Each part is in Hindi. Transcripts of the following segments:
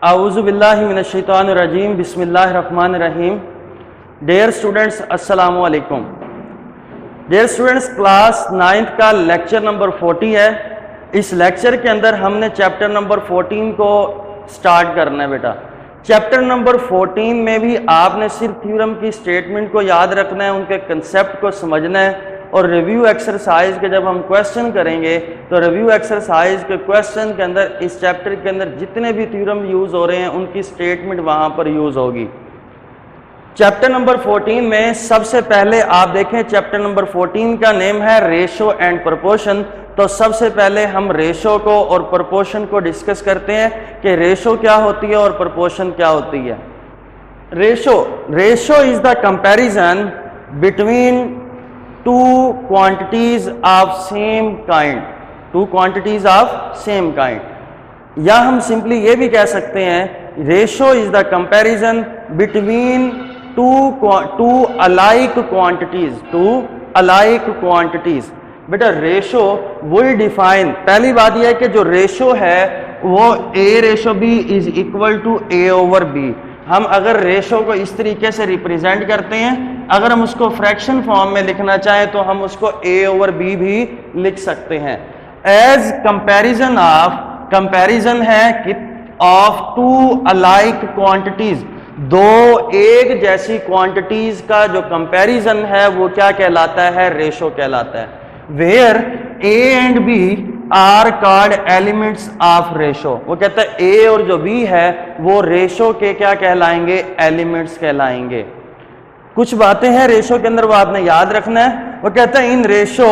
आऊज़ु बिल्लाहि मिनश शैतानिर रजीम बिस्मिल्लाहिर रहमानिर रहीम। डियर स्टूडेंट्स, अस्सलामु अलैकुम। डियर स्टूडेंट्स, क्लास 9th का लेक्चर नंबर 40 है। इस लेक्चर के अंदर हमने चैप्टर नंबर 14 को स्टार्ट करना है बेटा। चैप्टर नंबर 14 में भी आपने सिर्फ थ्योरम की स्टेटमेंट को याद रखना है, उनके कंसेप्ट को समझना है और रिव्यू एक्सरसाइज के जब हम क्वेश्चन करेंगे तो रिव्यू एक्सरसाइज के क्वेश्चन के अंदर इस चैप्टर के अंदर जितने भी थ्योरम यूज हो रहे हैं उनकी स्टेटमेंट वहां पर यूज होगी। चैप्टर नंबर 14 में सबसे पहले आप देखें, चैप्टर नंबर 14 का नेम है रेशो एंड प्रोपोर्शन। तो सबसे पहले हम रेशो को और प्रोपोर्शन को डिस्कस करते हैं कि रेशो क्या होती है और प्रोपोर्शन क्या होती है। Ratio is the comparison between two quantities of same kind, two quantities of same kind. या हम सिंपली ये भी कह सकते हैं ratio is the comparison between two alike quantities, two alike quantities. बेटा रेशो वही डिफाइन, पहली बात यह है कि जो रेशो है वो A ratio B is equal to A over B. हम अगर रेशो को इस तरीके से रिप्रेजेंट करते हैं, अगर हम उसको फ्रैक्शन फॉर्म में लिखना चाहें तो हम उसको ए ओवर बी भी लिख सकते हैं। एज कंपैरिजन ऑफ, कंपैरिजन है कि ऑफ टू अलाइक क्वांटिटीज, दो एक जैसी क्वांटिटीज का जो कंपैरिजन है वो क्या कहलाता है, रेशो कहलाता है। Where A and B are called elements of ratio. वो कहता है ए और जो बी है वो रेशो के क्या कहलाएंगे, एलिमेंट्स कहलाएंगे। कुछ बातें हैं रेशो के अंदर वो आपने याद रखना है। वो कहता है in ratio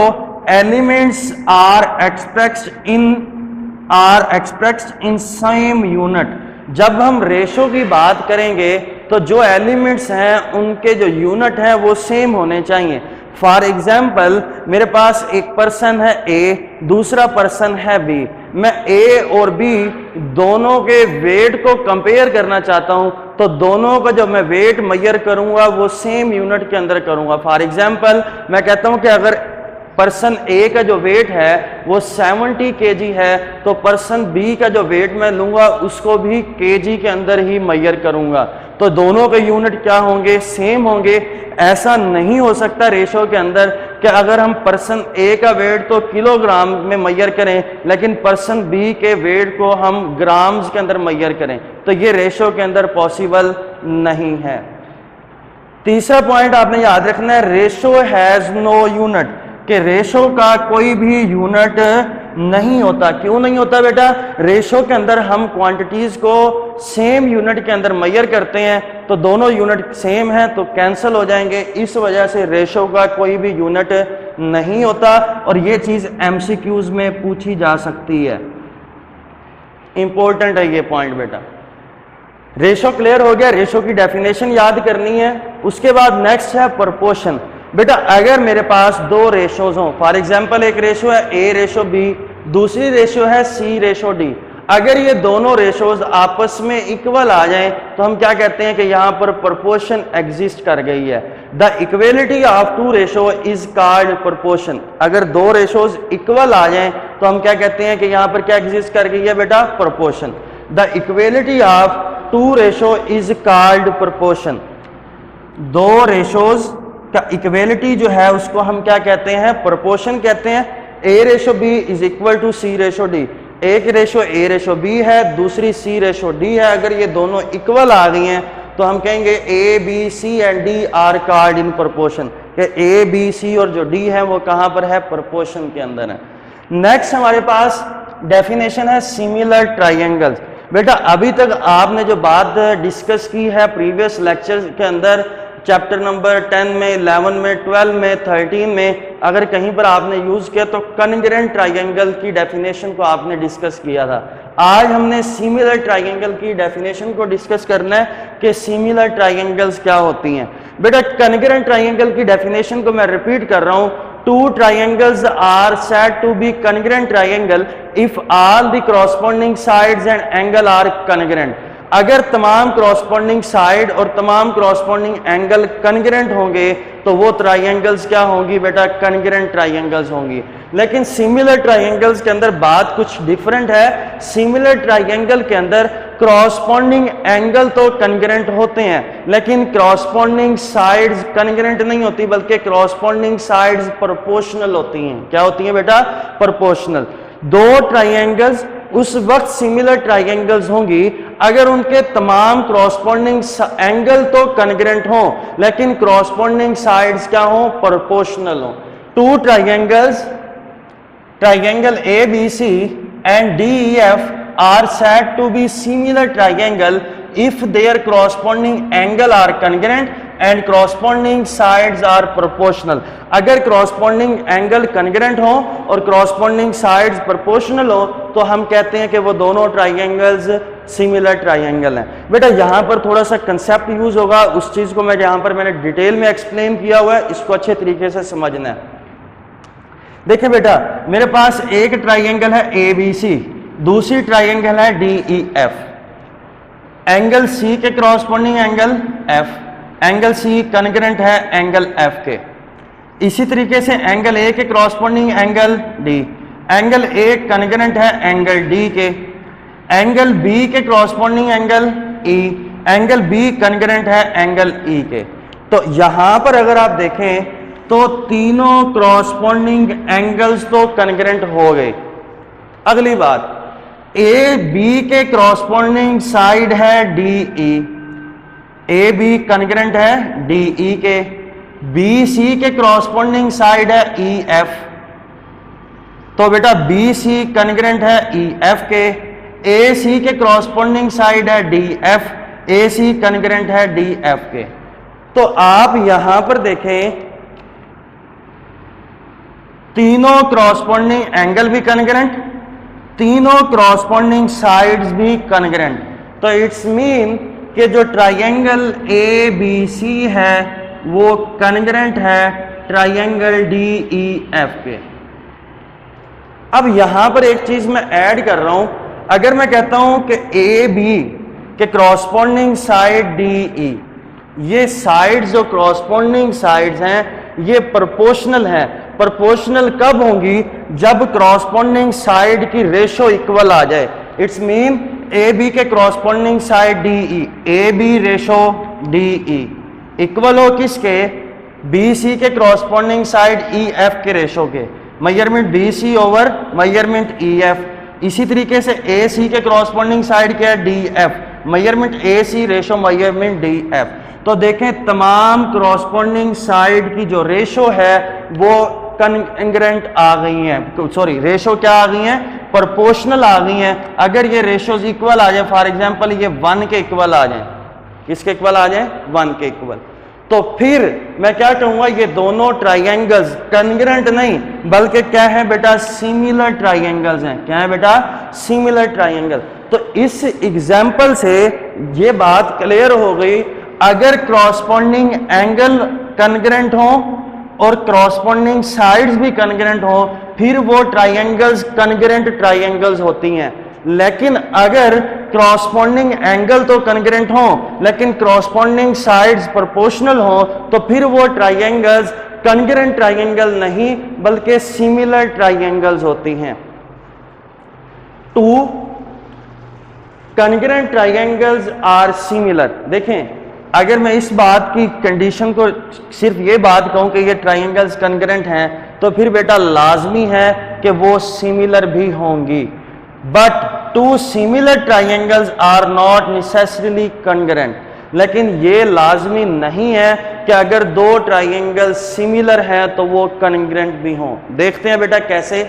elements are expressed in same unit. जब हम रेशो की बात करेंगे तो जो एलिमेंट्स हैं उनके जो यूनिट हैं वो सेम होने चाहिए। फॉर एग्जाम्पल मेरे पास एक पर्सन है ए, दूसरा पर्सन है बी। मैं ए और बी दोनों के वेट को कंपेयर करना चाहता हूं तो दोनों का जो मैं वेट मेजर करूंगा वो सेम यूनिट के अंदर करूंगा। फॉर एग्जाम्पल मैं कहता हूं कि अगर पर्सन ए का जो वेट है वो 70 kg है तो पर्सन बी का जो वेट मैं लूंगा उसको भी kg के अंदर ही मेजर करूंगा, तो दोनों के यूनिट क्या होंगे, सेम होंगे। ऐसा नहीं हो सकता रेशो के अंदर कि अगर हम पर्सन ए का वेट तो किलोग्राम में मेजर करें लेकिन पर्सन बी के वेट को हम ग्राम्स के अंदर मेजर करें, तो ये रेशो के अंदर पॉसिबल नहीं है। तीसरा पॉइंट आपने याद रखना है, रेशो हैज नो यूनिट, कि रेशो का कोई भी यूनिट नहीं होता। क्यों नहीं होता बेटा? रेशो के अंदर हम क्वांटिटीज को सेम यूनिट के अंदर मेजर करते हैं तो दोनों यूनिट सेम हैं तो कैंसिल हो जाएंगे, इस वजह से रेशो का कोई भी यूनिट नहीं होता। और ये चीज एमसीक्यूज में पूछी जा सकती है, इंपॉर्टेंट है ये पॉइंट बेटा। रेशो क्लियर हो गया, रेशो की डेफिनेशन याद करनी है। उसके बाद नेक्स्ट है प्रोपोर्शन। बेटा अगर मेरे पास दो रेशोज हों, फॉर एग्जाम्पल एक रेशो है ए रेशो बी, दूसरी रेशो है सी रेशो डी, अगर ये दोनों रेशोज आपस में इक्वल आ जाएं तो हम क्या कहते हैं कि यहां पर प्रोपोर्शन एग्जिस्ट कर गई है। The equality of to ratio is called proportion. अगर दो रेशोज इक्वल आ जाएं तो हम क्या कहते हैं कि यहां पर क्या एग्जिस्ट कर गई है बेटा, proportion. The equality of to ratio is called proportion. दो रेशोज का इक्वलिटी जो है उसको हम क्या कहते हैं, प्रोपोर्शन कहते हैं। A ratio B is equal to C ratio D, एक रेशो ए रेशो बी है, दूसरी सी रेशो डी है। अगर ये दोनों इक्वल आ गई हैं तो हम कहेंगे A B C and D are called in proportion, कि ए बी सी और जो डी है वो कहां पर है, प्रोपोर्शन के अंदर है। नेक्स्ट हमारे पास डेफिनेशन है सिमिलर ट्राइंगल्स। बेटा अभी तक आपने जो बात डिस्कस की है प्रीवियस लेक्चर के अंदर, चैप्टर नंबर 10 में, 11 में, 12 में, 13 में, अगर कहीं पर आपने यूज किया तो कॉन्ग्रुएंट ट्राइंगल की डेफिनेशन को आपने डिस्कस किया था। आज हमने सिमिलर ट्राइंगल की डेफिनेशन को डिस्कस करना है कि सिमिलर ट्राइंगल्स क्या होती हैं। बेटा कॉन्ग्रुएंट ट्राइंगल की डेफिनेशन को मैं रिपीट कर रहा हूं, two triangles are said to be congruent triangle if all the corresponding sides and angle are congruent। अगर तमाम क्रॉसपॉन्डिंग साइड और तमाम क्रॉसपॉन्डिंग एंगल कनग्रेंट होंगे तो वो ट्राइंगल्स क्या होंगी बेटा, कनग्रेंट ट्राइंगल्स होंगी। लेकिन सिमिलर ट्राइंगल्स के अंदर बात कुछ डिफरेंट है। सिमिलर ट्राइंगल के अंदर क्रॉसपॉन्डिंग एंगल तो कनग्रेंट होते हैं लेकिन क्रॉसपॉन्डिंग साइड्स कनग्रेंट नहीं होती, बल्कि क्रॉसपॉन्डिंग साइड्स प्रोपोर्शनल होती हैं। क्या होती हैं बेटा, प्रोपोर्शनल। दो ट्राइंगल्स उस वक्त सिमिलर ट्राइंगल्स होंगी अगर उनके तमाम क्रॉसपॉन्डिंग एंगल तो कनग्रेंट हो लेकिन क्रॉसपॉन्डिंग साइड्स क्या हो, प्रोपोर्शनल हो। Two triangles, triangle ABC and DEF are said to be similar triangle if their corresponding angle are congruent and corresponding sides are proportional। अगर corresponding angle congruent हो और corresponding sides proportional हो तो हम कहते हैं कि वो दोनों triangles similar triangle हैं। बेटा यहाँ पर थोड़ा सा concept यूज होगा, उस चीज को मैं यहाँ पर मैंने डिटेल में एक्सप्लेन किया हुआ है, इसको अच्छे तरीके से समझना है। देखिए बेटा, मेरे पास एक ट्राइंगल है ABC, दूसरी ट्राइंगल है DEF। एंगल C के corresponding angle F, angle C कनग्रेंट है एंगल F के। इसी तरीके से एंगल A के corresponding angle D, angle A कनग्रेंट है एंगल D के। एंगल B के corresponding angle E, angle B कनग्रेंट है एंगल E के। तो यहां पर अगर आप देखें तो तीनों क्रॉसपॉन्डिंग एंगल्स तो कनग्रेंट हो गए। अगली बात, ए बी के क्रॉसपॉन्डिंग साइड है DE, ए बी कनग्रेंट है DE के। बी सी के क्रॉसपॉन्डिंग साइड है EF, तो बेटा बी सी कनग्रेंट है EF के। ए सी के क्रॉसपॉन्डिंग साइड है DF, ए सी कनग्रेंट है DF के। तो आप यहां पर देखें तीनों क्रॉसपॉन्डिंग एंगल भी कनग्रेंट, तीनों क्रॉसपॉन्डिंग साइड्स भी कनग्रेंट। तो इट्स मीन कि जो ट्राइंगल ABC है वो कनग्रेंट है ट्राइंगल DEF के। अब यहां पर एक चीज मैं ऐड कर रहा हूं, अगर मैं कहता हूं कि AB के क्रॉसपॉन्डिंग साइड DE, ये साइड्स जो क्रॉसपॉन्डिंग साइड्स हैं ये प्रोपोर्शनल है। प्रोपोर्शनल कब होंगी, जब क्रॉसपॉन्डिंग साइड की रेशो इक्वल आ जाए। इट्स मीन ए बी के corresponding side DE, A B ratio DE equal हो किसके, बी सी के क्रॉसपॉन्डिंग साइड EF के रेशो के। Measurement BC over measurement EF। इसी तरीके से AC के क्रॉसपॉन्डिंग साइड क्या है DF, measurement AC ratio measurement DF। तो देखें तमाम क्रॉसपॉन्डिंग साइड की जो रेशो है वो कनग्रेंट आ गई हैं, सॉरी रेशो क्या आ गई हैं, प्रोपोर्शनल आ गई हैं। अगर ये रेशोज इक्वल आ जाए, फॉर एग्जांपल ये 1 के इक्वल आ जाए, किसके इक्वल आ जाए, 1 के इक्वल, तो फिर मैं क्या कहूंगा, ये दोनों ट्राइंगल्स कनग्रेंट नहीं बल्कि क्या है बेटा, सिमिलर ट्राइंगल्स हैं। क्या है बेटा, सिमिलर ट्राइंगल। तो इस एग्जाम्पल से ये बात क्लियर हो गई, अगर क्रॉसपॉन्डिंग एंगल कनग्रेंट हो और क्रॉसपॉन्डिंग साइड्स भी कनग्रेंट हो फिर वो ट्राइंगल्स कनग्रेंट ट्राइंगल्स होती हैं। लेकिन अगर क्रॉसपॉन्डिंग एंगल तो कनग्रेंट हो लेकिन क्रॉसपॉन्डिंग साइड्स प्रोपोर्शनल हो तो फिर वो ट्राइंगल्स कनग्रेंट ट्राइंगल नहीं बल्कि सिमिलर ट्राइंगल्स होती हैं। 2 कनग्रेंट ट्राइंगल्स आर सिमिलर। देखें अगर मैं इस बात की कंडीशन को सिर्फ ये बात कहूं कि ये ट्राइंगल्स कनग्रेंट हैं तो फिर बेटा लाजमी है कि वो सिमिलर भी होंगी। But 2 similar triangles are not necessarily congruent. लेकिन ये लाजमी नहीं है कि अगर 2 ट्राइंगल सिमिलर हैं तो वो कनग्रेंट भी हों। देखते हैं बेटा कैसे।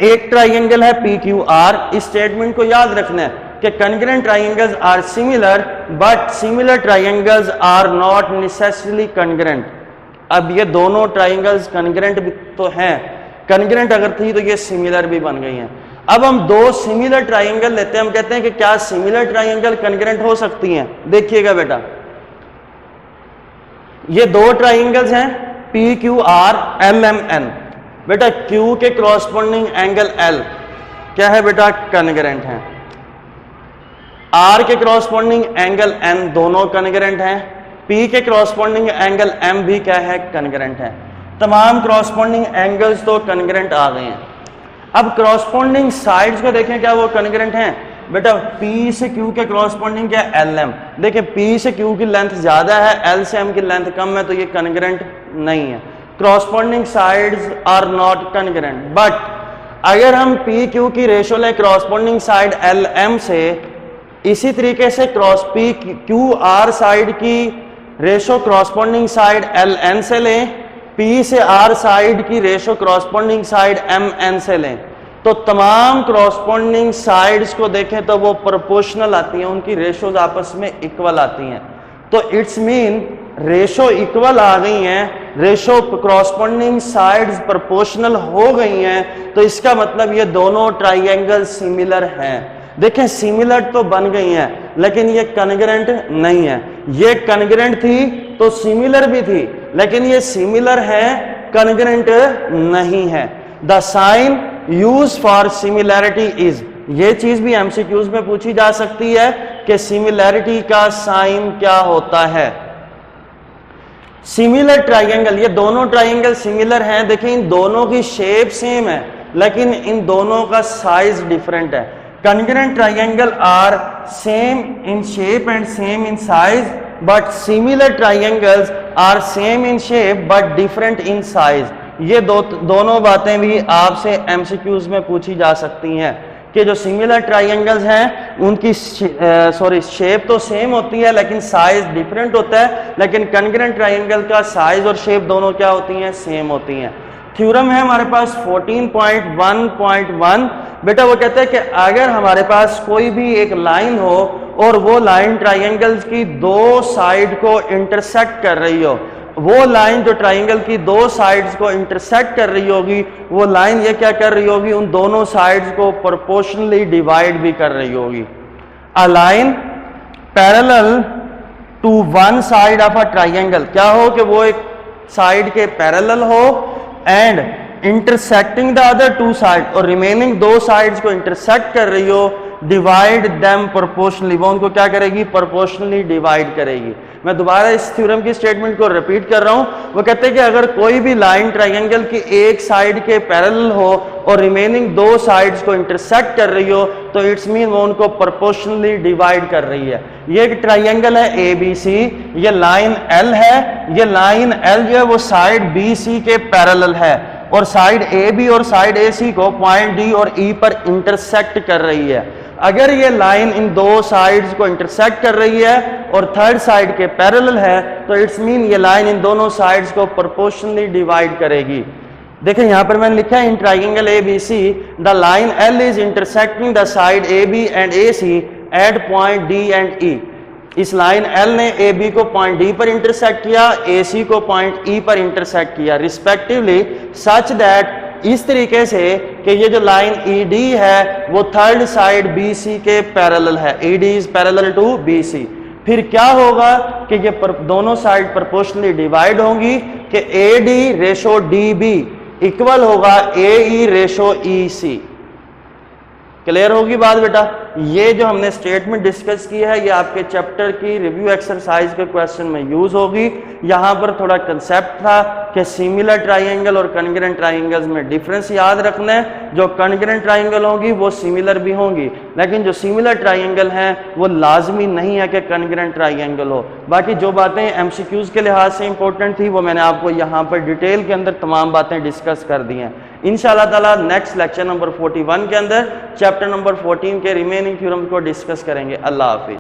एक ट्राइंगल है PQR, इस स्टेटमेंट को याद रखना है कि congruent triangles are similar but similar triangles are not necessarily congruent. अब ये दोनों ट्राइंगल्स कनग्रेंट भी तो हैं, कनग्रेंट अगर थी तो ये सिमिलर भी बन गई हैं। अब हम 2 सिमिलर ट्राइंगल लेते हैं, हम कहते हैं कि क्या सिमिलर ट्राइंगल कनग्रेंट हो सकती हैं। देखिएगा बेटा, ये 2 ट्राइंगल्स हैं PQR MMN। बेटा Q के क्रॉसपॉन्डिंग एंगल L क्या है बेटा, कनग्रेंट है। आर के क्रॉसपोंडिंग एंगल एन दोनों कनग्रेंट हैं, पी के क्रॉसपोंडिंग एंगल एम भी क्या है, कनग्रेंट है। तमाम क्रॉसपोंडिंग एंगल्स तो कनग्रेंट आ गए हैं। अब क्रॉसपोंडिंग साइड्स को देखें, क्या वो कनग्रेंट हैं? बेटा P से Q के क्रॉसपोंडिंग क्या है, LM। देखिए P से Q की लेंथ ज्यादा है, L से M की लेंथ कम है, तो ये कनग्रेंट नहीं है। Corresponding sides are not congruent. But अगर हम P Q की रेशो लें क्रॉसपोंडिंग साइड LM से, इसी तरीके से cross P Q R side की रेशो क्रॉसपोंडिंग साइड LN से लें, P से R साइड की रेशो क्रॉसपोंडिंग साइड MN से लें, तो तमाम क्रॉसपोंडिंग साइड्स को देखें तो वो प्रोपोर्शनल आती हैं, उनकी रेशोज आपस में इक्वल आती हैं। तो इट्स मीन रेशो इक्वल आ गई हैं, रेशो क्रॉसपोंडिंग साइड्स प्रोपोर्शनल हो गई हैं, तो इसका मतलब ये दोनों ट्राइंगल सिमिलर हैं। देखें सिमिलर तो बन गई हैं, लेकिन ये कनग्रेंट नहीं है। ये कनग्रेंट थी तो सिमिलर भी थी, लेकिन ये सिमिलर है, कनग्रेंट नहीं है। The sign use for similarity is, ये चीज भी एमसीक्यूज में पूछी जा सकती है कि सिमिलैरिटी का साइन क्या होता है। सिमिलर ट्राइंगल, ये दोनों ट्राइंगल सिमिलर हैं, देखिए इन दोनों की शेप सेम है, लेकिन इन दोनों का साइज डिफरेंट है। Congruent triangle are same in shape and same in size, but similar triangles are same in shape but different in size. ये दोनों बातें भी आपसे एमसीक्यूज में पूछी जा सकती हैं कि जो सिमिलर ट्राइंगल्स हैं उनकी शेप तो सेम होती है लेकिन साइज डिफरेंट होता है, लेकिन कॉन्ग्रुएंट ट्राइंगल का साइज और शेप दोनों क्या होती हैं, सेम होती हैं। थ्योरम है हमारे पास 14.1.1। बेटा वो कहते हैं कि अगर हमारे पास कोई भी एक लाइन हो और वो लाइन ट्राइंगल्स की दो साइड को इंटरसेक्ट कर रही हो, वो लाइन जो ट्राइंगल की दो साइड्स को इंटरसेक्ट कर रही होगी, वो लाइन ये क्या कर रही होगी, उन दोनों साइड्स को प्रोपोर्शनली डिवाइड भी कर रही होगी। A line parallel to one side of a triangle, क्या हो कि वो एक साइड के पैरेलल हो and intersecting the other two side, और रिमेनिंग दो साइड्स को इंटरसेक्ट कर रही हो, डिवाइड देम प्रोपोर्शनली, वो उनको क्या करेगी, प्रोपोर्शनली डिवाइड करेगी। मैं दोबारा इस थ्योरम की स्टेटमेंट को रिपीट कर रहा हूं। वो कहते हैं कि अगर कोई भी लाइन ट्राइंगल की एक साइड के पैरेलल हो और रिमेनिंग दो साइड्स को इंटरसेक्ट कर रही हो, तो इट्स मीन वो उनको प्रोपोर्शनली डिवाइड कर रही है। ये एक ट्राइंगल है ABC, ये लाइन L है, ये लाइन L जो है वो साइड BC के पैरेलल है, और साइड AB और साइड AC को पॉइंट D और E पर इंटरसेक्ट कर रही है। अगर ये लाइन इन दो साइड्स को इंटरसेक्ट कर रही है और थर्ड साइड के पैरेलल है, तो इट्स मीन ये लाइन इन दोनों साइड्स को प्रोपोर्शनली डिवाइड करेगी। देखिए यहां पर मैंने लिखा है in triangle ABC the line L is intersecting the side AB and AC at point D and E। इस लाइन L ने AB को पॉइंट D पर इंटरसेक्ट किया, AC को पॉइंट E पर इंटरसेक्ट किया रिस्पेक्टिवली, सच दैट, इस तरीके से कि ये जो लाइन ED है वो थर्ड साइड BC के पैरेलल है, ED is parallel to BC। फिर क्या होगा कि ये दोनों साइड प्रोपोर्शनली डिवाइड होंगी कि AD रेशो DB इक्वल होगा AE रेशो EC। क्लियर होगी बात बेटा? ये जो हमने स्टेटमेंट डिस्कस की है ये आपके चैप्टर की रिव्यू एक्सरसाइज के क्वेश्चन में यूज होगी। यहाँ पर थोड़ा कंसेप्ट था कि सिमिलर ट्राइंगल और कॉन्ग्रुएंट ट्राइंगल्स में डिफरेंस याद रखना है। जो कॉन्ग्रुएंट ट्राइंगल होंगी वो सिमिलर भी होंगी, लेकिन जो सिमिलर ट्राइंगल हैं वो लाजमी नहीं है कि कॉन्ग्रुएंट ट्राइंगल हो। बाकी जो बातें एमसीक्यूज के लिहाज से इंपॉर्टेंट थी वो मैंने आपको यहाँ पर डिटेल के अंदर तमाम बातें डिस्कस कर दी हैं। इंशाअल्लाह ताला नेक्स्ट लेक्चर नंबर 41 के अंदर चैप्टर नंबर 14 के रिमेनिंग थ्योरम को डिस्कस करेंगे। अल्लाह हाफिज।